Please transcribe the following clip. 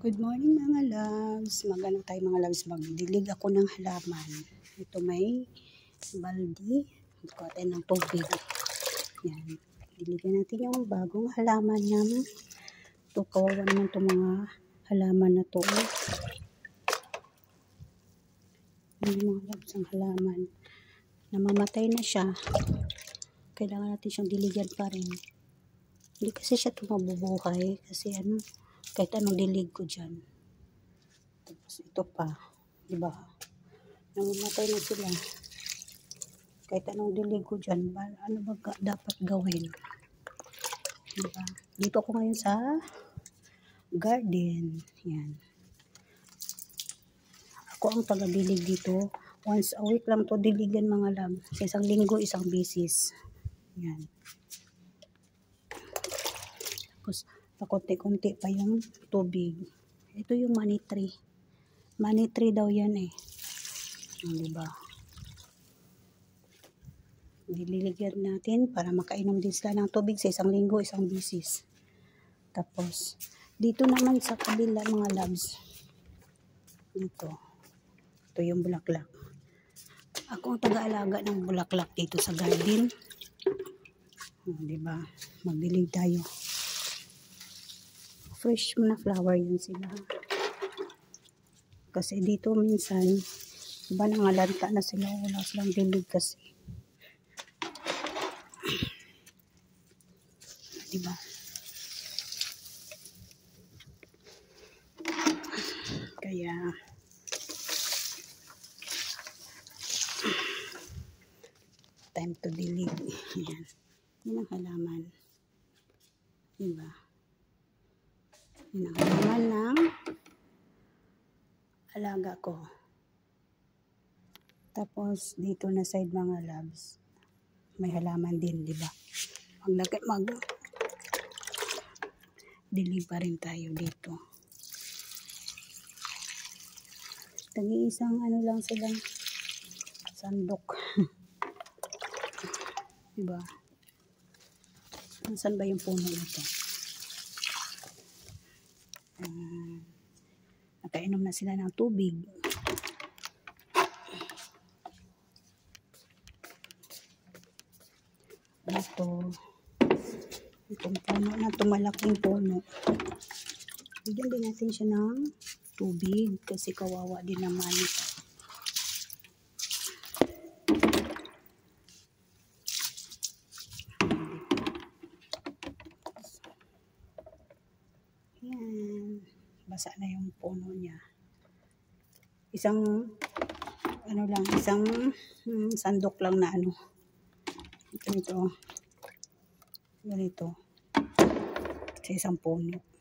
Good morning mga loves. Magano tayo mga loves, magdilig ako ng halaman. Ito may baldi. Magkuha tayo ng tubig. Yan. Diligan natin yung bagong halaman naman. Ito, kawawa naman itong mga halaman na to. Yung mga loves ang halaman. Namamatay na siya. Kailangan natin siyang diligan pa rin. Hindi kasi siya tumabubuhay. Kasi kahit anong dilig ko dyan. Tapos ito pa, diba? Namamatay na sila. Kahit anong dilig ko dyan, ano ba dapat gawin? Diba? Dito ako ngayon sa garden. Yan. Ako ang taga-dilig dito. Once a week lang to diligan mga lab. Sa isang linggo, isang bisis. Yan. Tapos, pakunti-kunti pa yung tubig. Ito yung money tree. Money tree daw yan eh. Diba? Dililigyan natin para makainom din sila ng tubig sa isang linggo, isang bisis. Tapos, dito naman sa kabila mga labs. Ito yung bulaklak. Ako ang taga-alaga ng bulaklak dito sa garden. Diba? Magdilig tayo. Fresh na flower yun sila. Kasi dito minsan, iba nangalanta na sila, wala silang dilig kasi. Diba? Kaya, time to dilig. Yan. Yan ang halaman. Diba? Yan ang halaman ng alaga ko. Tapos, dito na side mga labs, may halaman din, diba? Dilig pa rin tayo dito. Tagi-isang lang silang sandok. Diba? Saan ba yung puno nito? Nakainom na sila ng tubig. Itong puno na ito, malaking puno. Bigyan din natin siya ng tubig kasi kawawa din naman. Yan. Basa na yung puno niya. Isang sandok lang na Ito. Ganito. Sa isang puno.